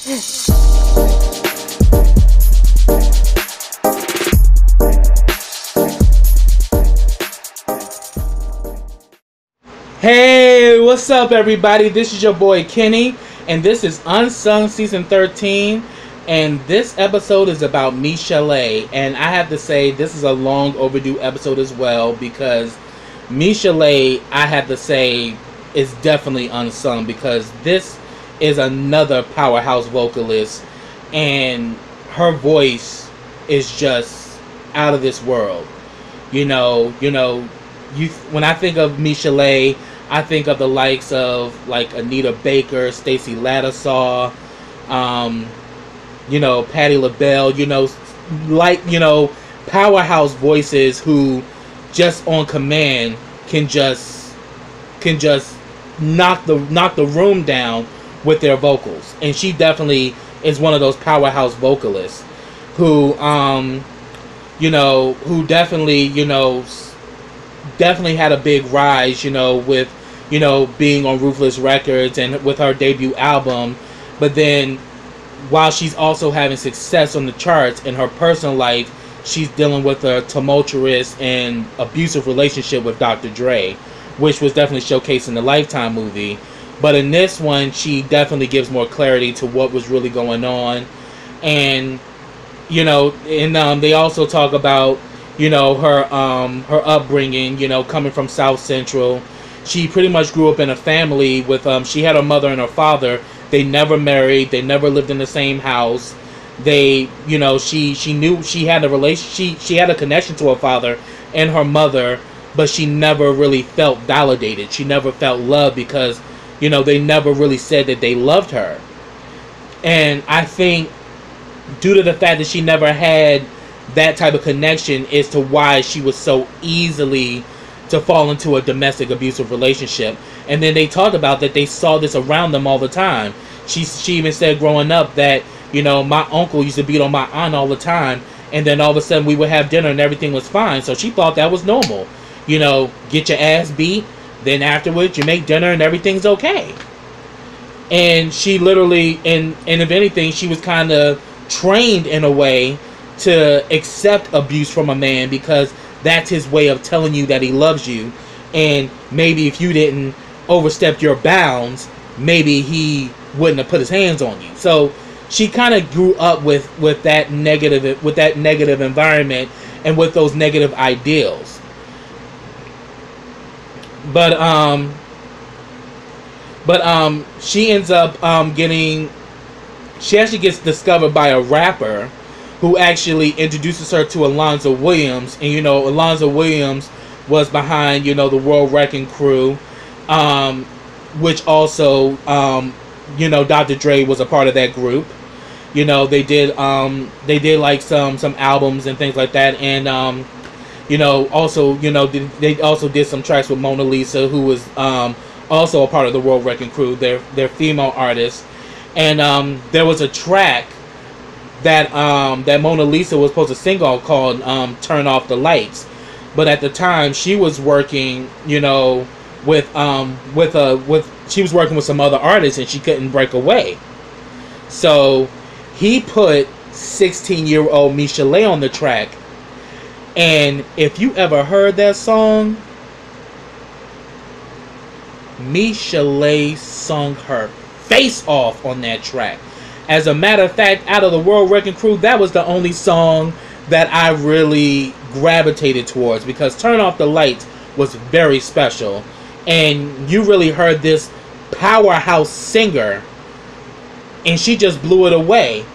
Hey, what's up everybody? This is your boy Kenny, and this is Unsung Season 13, and this episode is about Michel'le, and I have to say this is a long overdue episode as well, because Michel'le, I have to say, is definitely unsung, because this is another powerhouse vocalist, and her voice is just out of this world. When I think of Michel'le, I think of the likes of like Anita Baker, Stacey Lattisaw, Patti LaBelle, powerhouse voices who just on command can just knock the room down with their vocals. And she definitely is one of those powerhouse vocalists who definitely had a big rise, with being on Ruthless Records and with her debut album. But then while she's also having success on the charts in her personal life, she's dealing with a tumultuous and abusive relationship with Dr. Dre, which was definitely showcased in the Lifetime movie. But in this one, she definitely gives more clarity to what was really going on. And they also talk about her upbringing, coming from South Central. She pretty much grew up in a family with she had her mother and her father. They never married, they never lived in the same house. They she knew she had a she had a connection to her father and her mother, but she never really felt validated. She never felt loved because they never really said that they loved her. And I think due to the fact that she never had that type of connection is to why she was so easily to fall into a domestic abusive relationship. And then they talked about that they saw this around them all the time. She even said growing up that my uncle used to beat on my aunt all the time, and then all of a sudden we would have dinner and everything was fine. So she thought that was normal. Get your ass beat, then afterwards you make dinner and everything's okay. And she literally, and if anything, she was kind of trained in a way to accept abuse from a man, because that's his way of telling you that he loves you. And maybe if you didn't overstep your bounds, maybe he wouldn't have put his hands on you. So she kind of grew up with that negative environment and with those negative ideals. But she ends up she actually gets discovered by a rapper who actually introduces her to Alonzo Williams. And Alonzo Williams was behind the World Wrecking Crew, which also Dr. Dre was a part of that group. They did like some albums and things like that. And they also did some tracks with Mona Lisa, who was also a part of the World Wrecking Crew. They're female artists. And there was a track that Mona Lisa was supposed to sing on called "Turn Off the Lights," but at the time she was working, she was working with some other artists and she couldn't break away. So he put 16-year-old Michel'le on the track, and if you ever heard that song, Michel'le sung her face off on that track. As a matter of fact, out of the World Wrecking Crew, that was the only song that I really gravitated towards, because Turn Off the Lights was very special. And you really heard this powerhouse singer, and she just blew it away.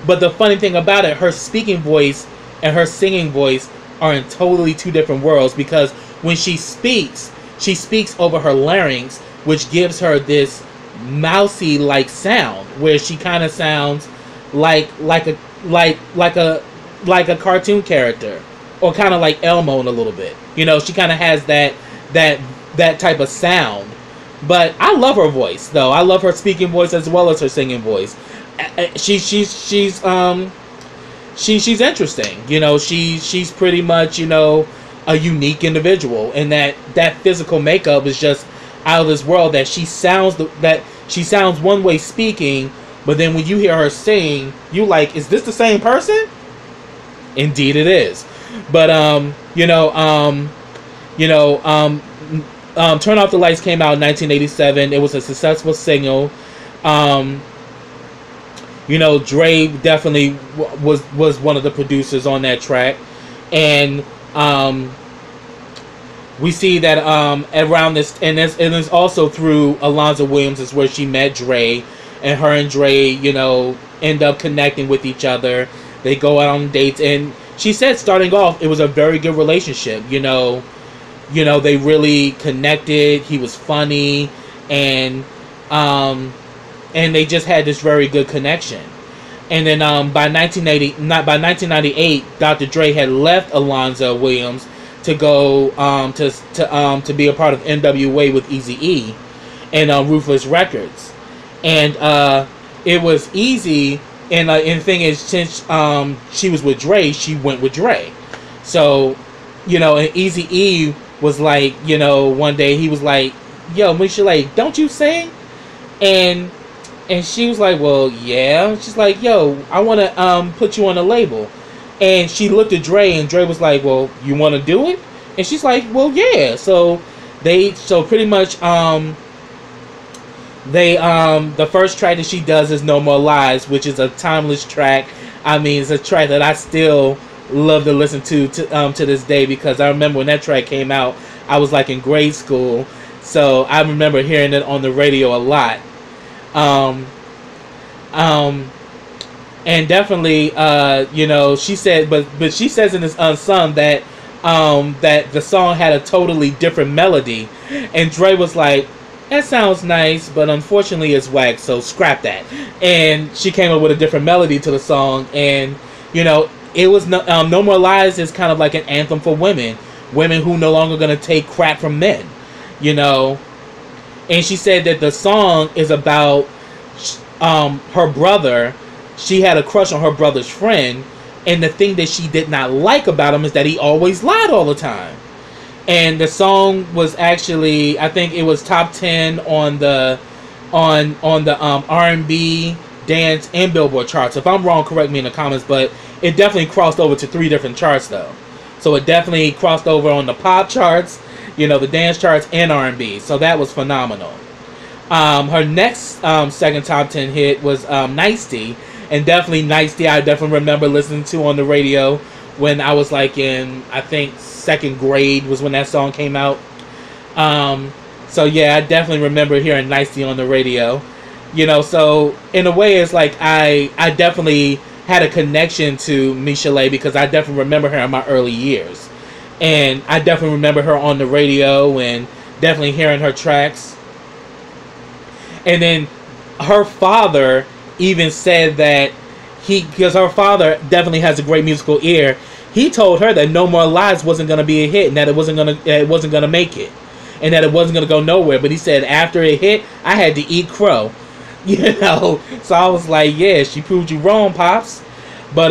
But the funny thing about it, her speaking voice and her singing voice are in totally two different worlds, because when she speaks over her larynx, which gives her this mousy like sound, where she kind of sounds like a cartoon character, or kind of like Elmo in a little bit. She kind of has that type of sound. But I love her voice, though. I love her speaking voice as well as her singing voice. She's interesting. She's pretty much a unique individual, and that physical makeup is just out of this world. That she sounds one way speaking, But then when you hear her sing, you like, is this the same person? Indeed it is. But Turn Off the Lights came out in 1987. It was a successful single. Dre definitely was one of the producers on that track. And we see that around this, and it's also through Alonzo Williams is where she met Dre, and her and Dre, end up connecting with each other. They go out on dates, and she said starting off it was a very good relationship. They really connected. He was funny, and they just had this very good connection. And then by 1998, Dr. Dre had left Alonzo Williams to go to be a part of NWA with Eazy-E and Ruthless Records. And it was Eazy, and the thing is, since she was with Dre, she went with Dre. So, and Eazy-E was like, one day he was like, yo, Michel'le, don't you sing? And she was like, well, yeah. She's like, yo, I want to put you on a label. And she looked at Dre, and Dre was like, well, you want to do it? And she's like, well, yeah. So pretty much the first track that she does is No More Lies, which is a timeless track. I mean, it's a track that I still love to listen to this day, because I remember when that track came out, I was like in grade school. So I remember hearing it on the radio a lot. And definitely, she said, but she says in this Unsung that the song had a totally different melody, and Dre was like, that sounds nice, but unfortunately it's whack, so scrap that. And she came up with a different melody to the song, and it was No More Lies is kind of like an anthem for women who no longer gonna take crap from men, And she said that the song is about her brother. She had a crush on her brother's friend, and the thing that she did not like about him is that he always lied all the time. And the song was actually, I think it was top 10 on the R&B, dance, and Billboard charts. If I'm wrong, correct me in the comments, but it definitely crossed over to 3 different charts though. So it definitely crossed over on the pop charts, the dance charts, and R&B. So that was phenomenal. Her next second top 10 hit was Nicey. And definitely Nicey, I definitely remember listening to on the radio when I was like in, I think, 2nd grade was when that song came out. So yeah, I definitely remember hearing Nicey on the radio. So in a way, it's like I definitely had a connection to Michel'le, because I definitely remember her in my early years. And I definitely remember her on the radio and definitely hearing her tracks. And then her father even said that because her father definitely has a great musical ear, he told her that No More Lies wasn't going to be a hit, and that it wasn't going to make it, and that it wasn't going to go nowhere. But he said after it hit, I had to eat crow. So I was like, yeah, she proved you wrong, Pops. But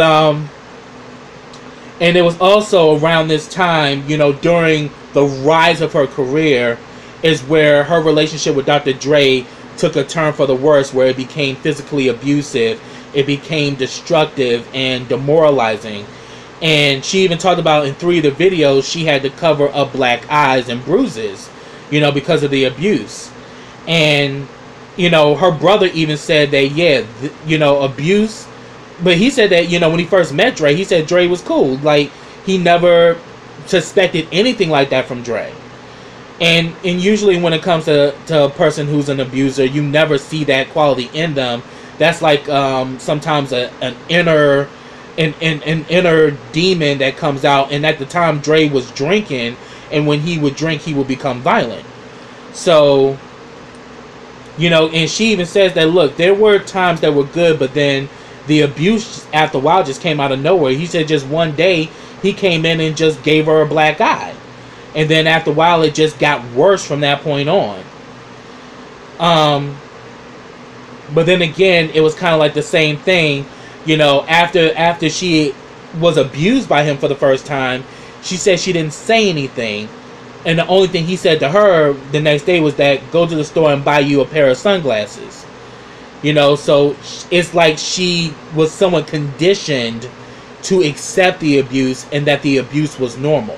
and it was also around this time, during the rise of her career, is where her relationship with Dr. Dre took a turn for the worse, where it became physically abusive, it became destructive and demoralizing. And she even talked about in 3 of the videos she had to cover up black eyes and bruises, because of the abuse. And her brother even said that, yeah, abuse. But he said that, when he first met Dre, he said Dre was cool. Like, he never suspected anything like that from Dre. And usually when it comes to a person who's an abuser, you never see that quality in them. That's like sometimes an inner demon that comes out. And at the time, Dre was drinking, and when he would drink, he would become violent. So, and she even says that, look, there were times that were good, but then the abuse after a while just came out of nowhere. He said just one day he came in and just gave her a black eye. And then after a while it just got worse from that point on. But then again, it was kind of like the same thing. After she was abused by him for the first time, she said she didn't say anything. And the only thing he said to her the next day was that, go to the store and buy you a pair of sunglasses. You know, so it's like she was somewhat conditioned to accept the abuse and that the abuse was normal.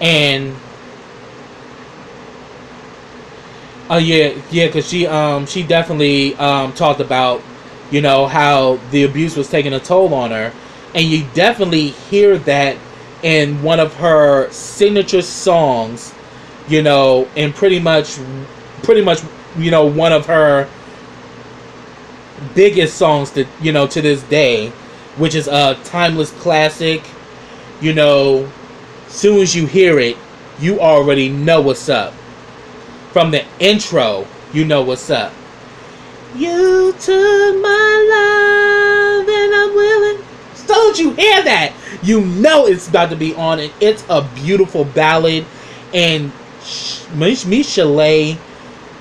And because she definitely talked about, you know, how the abuse was taking a toll on her, and you definitely hear that in one of her signature songs, you know, and pretty much, you know, one of her biggest songs to, you know, to this day, which is a timeless classic. You know, soon as you hear it, you already know what's up. From the intro, you know what's up. You took my love and I'm willing. As soon as you hear that, you know it's about to be on, and it's a beautiful ballad. And Michel'le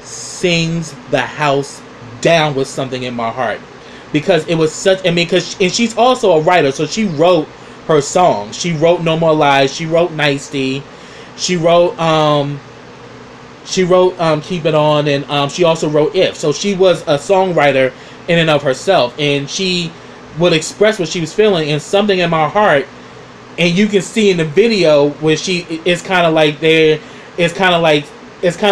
sings the house down with Something in My Heart, because it was such, I mean, and she's also a writer, so she wrote her songs. She wrote No More Lies, she wrote Nicety, she wrote Keep It On, and she also wrote If. So she was a songwriter in and of herself, and she would express what she was feeling in Something in My Heart. And you can see in the video where she is kind of like it's kind of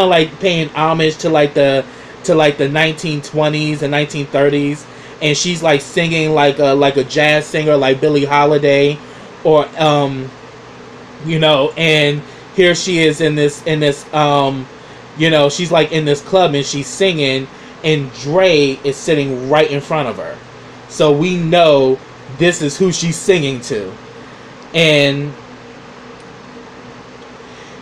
like paying homage to like the 1920s and 1930s, and she's like singing like a jazz singer like Billie Holiday, or you know, and here she is in this you know, she's like in this club and she's singing, and Dre is sitting right in front of her, so we know this is who she's singing to. And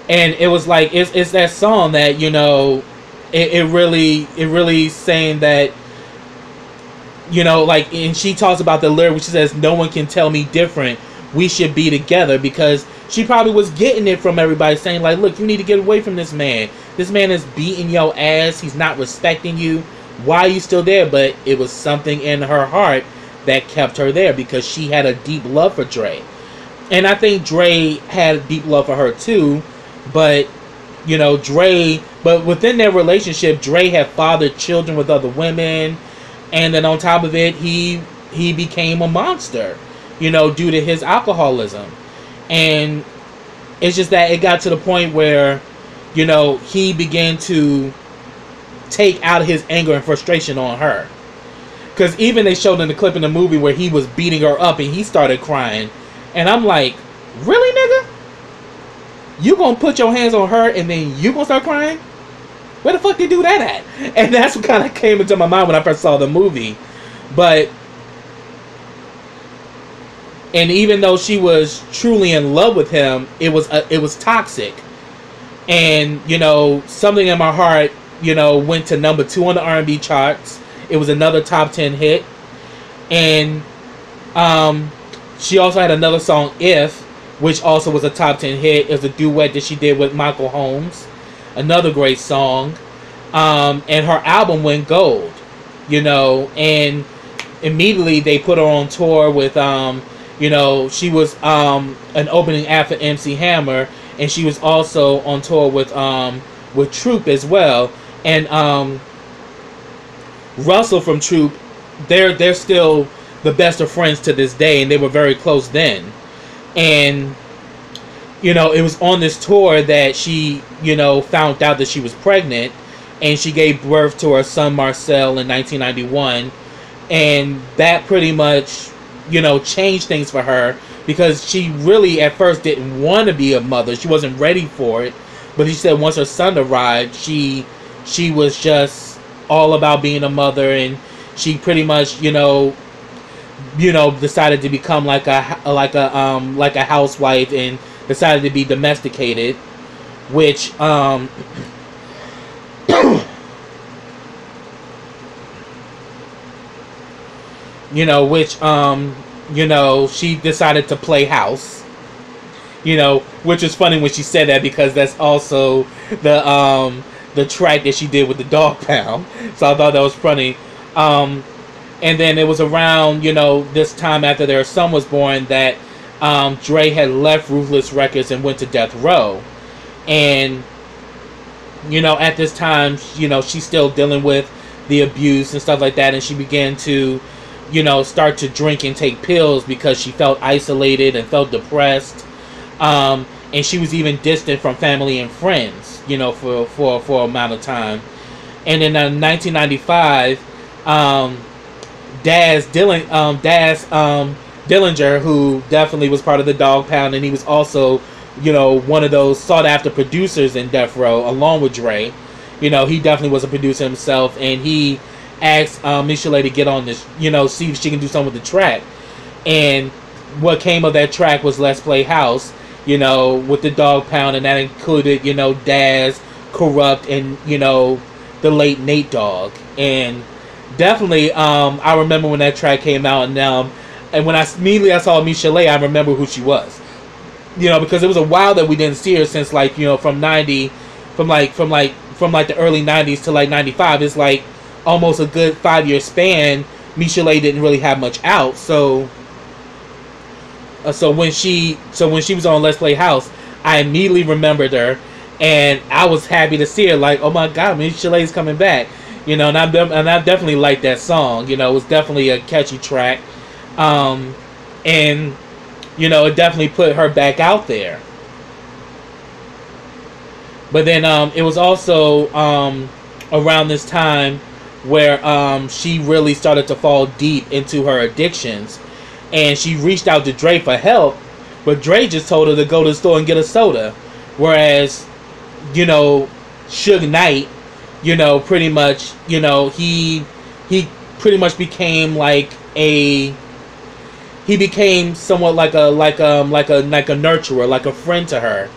it was like it's that song that, you know, it really saying that, you know, like, and she talks about the lyric which says, no one can tell me different, we should be together, because she probably was getting it from everybody saying like, look, you need to get away from this man is beating your ass, he's not respecting you, why are you still there? But it was something in her heart that kept her there, because she had a deep love for Dre. And I think Dre had a deep love for her too, but, you know, but within their relationship, Dre had fathered children with other women, and then on top of it, he became a monster, you know, due to his alcoholism. And it's just that it got to the point where, you know, he began to take out his anger and frustration on her. Because even they showed in the clip in the movie where he was beating her up and he started crying. And I'm like, really, nigga? You gonna put your hands on her and then you gonna start crying? Where the fuck did you do that at? And that's what kind of came into my mind when I first saw the movie. But, and even though she was truly in love with him, it was toxic. And, you know, Something in My Heart, you know, went to number 2 on the R&B charts. It was another top 10 hit. And she also had another song, If, which also was a top 10 hit. It was a duet that she did with Michael Holmes. Another great song. And her album went gold, you know, and immediately they put her on tour with, you know, she was an opening act for MC Hammer, and she was also on tour with Troop as well. And Russell from Troop, they're still the best of friends to this day, and they were very close then. And, you know, it was on this tour that she, you know, found out that she was pregnant, and she gave birth to her son Marcel in 1991. And that pretty much, you know, changed things for her, because she really at first didn't want to be a mother. She wasn't ready for it. But she said once her son arrived, she was just all about being a mother, and she pretty much, you know, decided to become like a housewife, and decided to be domesticated, which you know, she decided to play house, you know, which is funny when she said that, because that's also the track that she did with the Dog Pound. So I thought that was funny. And then it was around, you know, this time after their son was born that Dre had left Ruthless Records and went to Death Row. And, you know, at this time, you know, she's still dealing with the abuse and stuff like that, and she began to, start to drink and take pills because she felt isolated and felt depressed. And she was even distant from family and friends, for an amount of time. And in 1995, Daz Dillinger, who definitely was part of the Dog Pound, and he was also, one of those sought-after producers in Death Row, along with Dre. He definitely was a producer himself, and he asked Michel'le to get on this, see if she can do something with the track. And what came of that track was Let's Play House, with the Dog Pound, and that included, Daz, Corrupt, and, the late Nate Dogg. And definitely, I remember when that track came out, and when I immediately saw Michel'le, I remember who she was. Because it was a while that we didn't see her since, like, from the early 90s to like 95. It's like almost a good 5-year span. Michel'le didn't really have much out, so when she was on Let's Play House, I immediately remembered her, and I was happy to see her. Like, oh my God, Michel'le's coming back, and I definitely liked that song. It was definitely a catchy track, and it definitely put her back out there. But then it was also around this time where she really started to fall deep into her addictions. And she reached out to Dre for help, but Dre just told her to go to the store and get a soda. Whereas, Suge Knight, pretty much, he pretty much became he became somewhat like a nurturer, like a friend to her.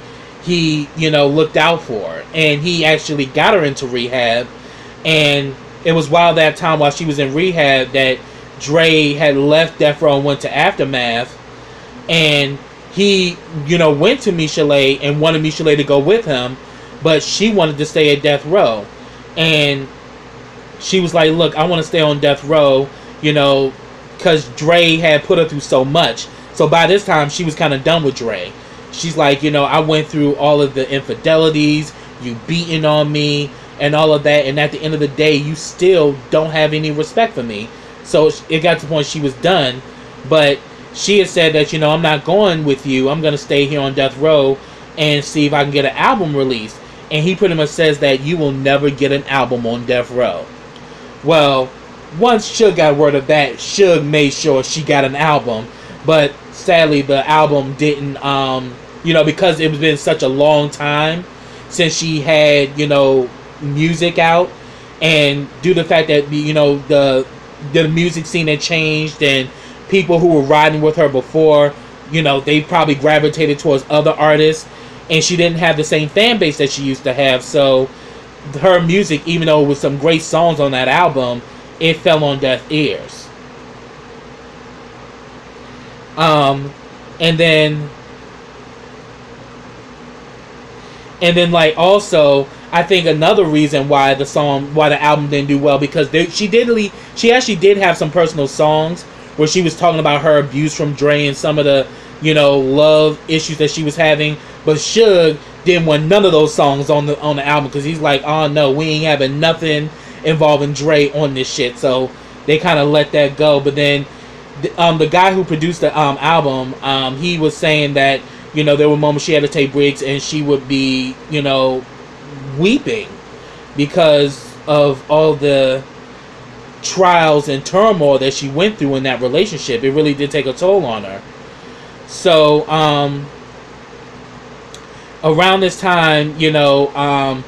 He, looked out for her, and he actually got her into rehab. And it was while she was in rehab that Dre had left Death Row and went to Aftermath, and he, went to Michel'le and wanted Michel'le to go with him, but she wanted to stay at Death Row, and she was like, look, I want to stay on Death Row, because Dre had put her through so much. So by this time, she was kind of done with Dre. She's like, I went through all of the infidelities, you beating on me, and all of that, and at the end of the day, you still don't have any respect for me. So it got to the point she was done, but she had said that, I'm not going with you. I'm going to stay here on Death Row and see if I can get an album released. And he pretty much says that you will never get an album on Death Row. Well, once Suge got word of that, Suge made sure she got an album. But sadly, the album didn't, because it was been such a long time since she had, music out. And due to the fact that, the music scene had changed, and people who were riding with her before, they probably gravitated towards other artists, and she didn't have the same fan base that she used to have. So her music, even though it was some great songs on that album, it fell on deaf ears. And then like also, I think another reason why the album didn't do well, because she actually did have some personal songs where she was talking about her abuse from Dre and some of the, love issues that she was having. But Suge didn't want none of those songs on the album, because he's like, oh no, we ain't having nothing involving Dre on this shit. So they kind of let that go. But then the guy who produced the album, he was saying that, there were moments she had to take breaks, and she would be, weeping because of all the trials and turmoil that she went through in that relationship. It really did take a toll on her. So around this time, Suge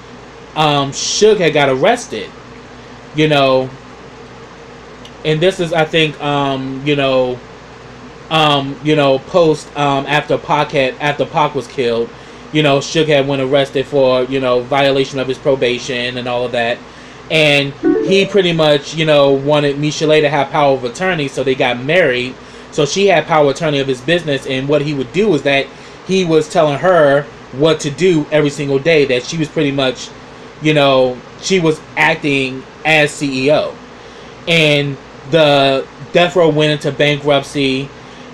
had got arrested, and this is, I think, post after Pac was killed. Suge had went arrested for, violation of his probation and all of that. And he pretty much, wanted Michel'le to have power of attorney, so they got married. So she had power of attorney of his business, and what he would do is that he was telling her what to do every single day, that she was pretty much, she was acting as CEO. And the Death Row went into bankruptcy,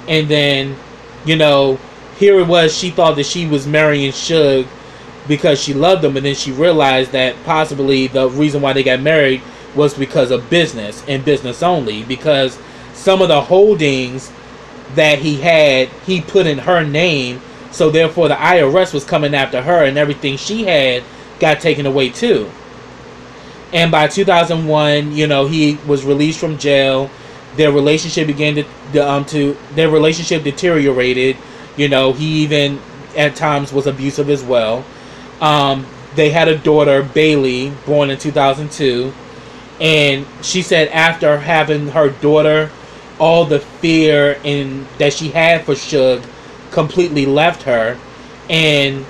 and then, here it was, she thought that she was marrying Suge because she loved him, and then she realized that possibly the reason why they got married was because of business and business only, because some of the holdings that he had, he put in her name, so therefore the IRS was coming after her, and everything she had got taken away too. And by 2001, you know, he was released from jail. Their relationship began to their relationship deteriorated. You know, he even at times was abusive as well. They had a daughter, Bailey, born in 2002, and she said after having her daughter, all the fear that she had for Suge completely left her, and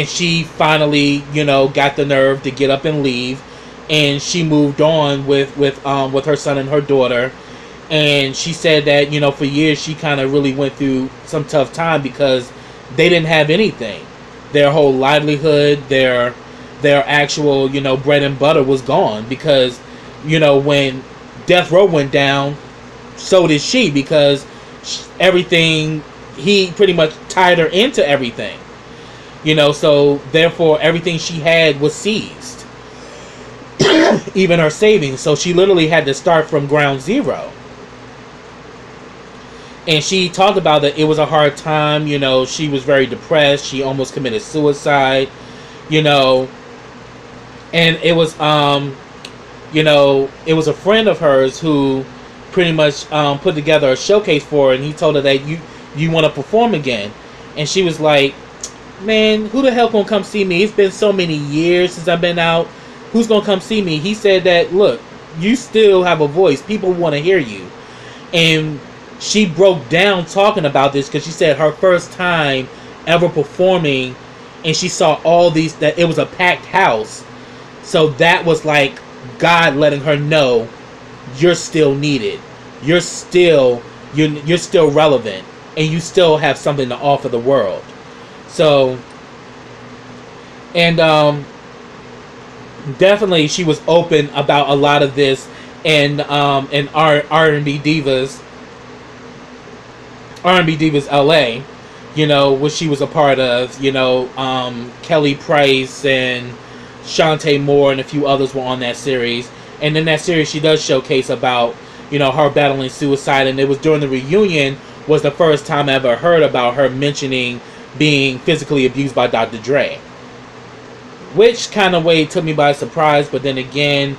she finally, you know, got the nerve to get up and leave, and she moved on with her son and her daughter. And she said that, you know, for years she kind of really went through some tough time because they didn't have anything. Their whole livelihood, their actual, you know, bread and butter was gone, because, you know, when Death Row went down, so did she, because everything, he pretty much tied her into everything. You know, so therefore everything she had was seized. Even her savings. So she literally had to start from ground zero. And she talked about that it was a hard time. You know, she was very depressed. She almost committed suicide. You know, and it was, you know, it was a friend of hers who pretty much put together a showcase for her, and he told her that you want to perform again. And she was like, man, who the hell gonna come see me? It's been so many years since I've been out. Who's gonna come see me? He said that, look, you still have a voice. People want to hear you. And she broke down talking about this, because she said her first time ever performing, and she saw all these, that it was a packed house. So that was like God letting her know, you're still needed. You're still relevant, and you still have something to offer the world. So, and definitely she was open about a lot of this in R&B Divas LA, you know, which she was a part of. You know, Kelly Price and Shantae Moore and a few others were on that series. And in that series she does showcase about, you know, her battling suicide, and it was during the reunion was the first time I ever heard about her mentioning being physically abused by Dr. Dre, which kind of way took me by surprise. But then again,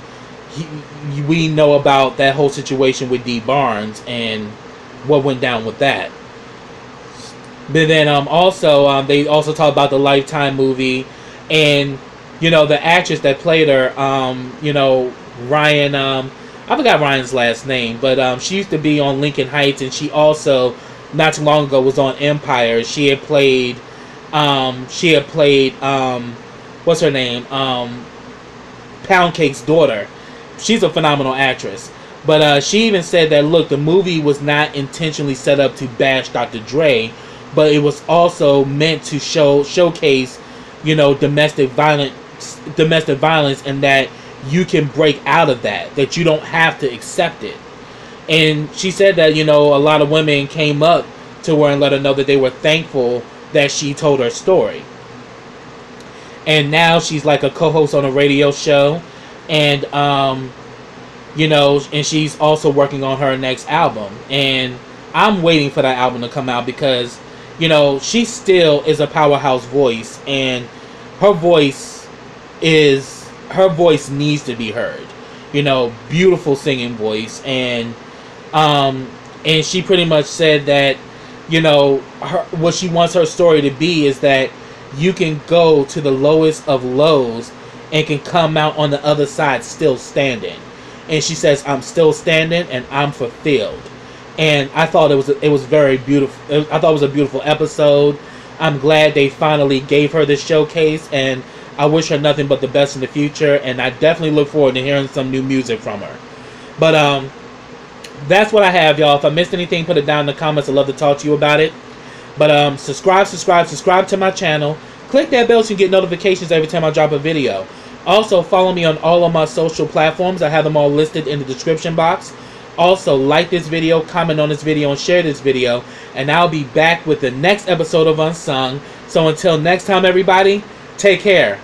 we know about that whole situation with Dee Barnes and what went down with that. But then also they also talk about the Lifetime movie, and you know, the actress that played her, you know, Ryan, I forgot Ryan's last name, but she used to be on Lincoln Heights, and she also not too long ago was on Empire. She had played what's her name, Pound Cake's daughter. She's a phenomenal actress. But she even said that, look, the movie was not intentionally set up to bash Dr. Dre, but it was also meant to showcase, you know, domestic violence, and that you can break out of that you don't have to accept it. And she said that, you know, a lot of women came up to her and let her know that they were thankful that she told her story. And now she's like a co-host on a radio show, and you know, and she's also working on her next album. And I'm waiting for that album to come out, because, you know, she still is a powerhouse voice, and her voice needs to be heard. You know, beautiful singing voice. And she pretty much said that, you know, what she wants her story to be is that you can go to the lowest of lows and can come out on the other side still standing. And she says, I'm still standing and I'm fulfilled. And I thought it was very beautiful. I thought it was a beautiful episode. I'm glad they finally gave her this showcase, and I wish her nothing but the best in the future, and I definitely look forward to hearing some new music from her. But that's what I have, y'all. If I missed anything, put it down in the comments. I'd love to talk to you about it. But subscribe to my channel. Click that bell so you get notifications every time I drop a video. Also, follow me on all of my social platforms. I have them all listed in the description box. Also, like this video, comment on this video, and share this video. And I'll be back with the next episode of Unsung. So until next time, everybody, take care.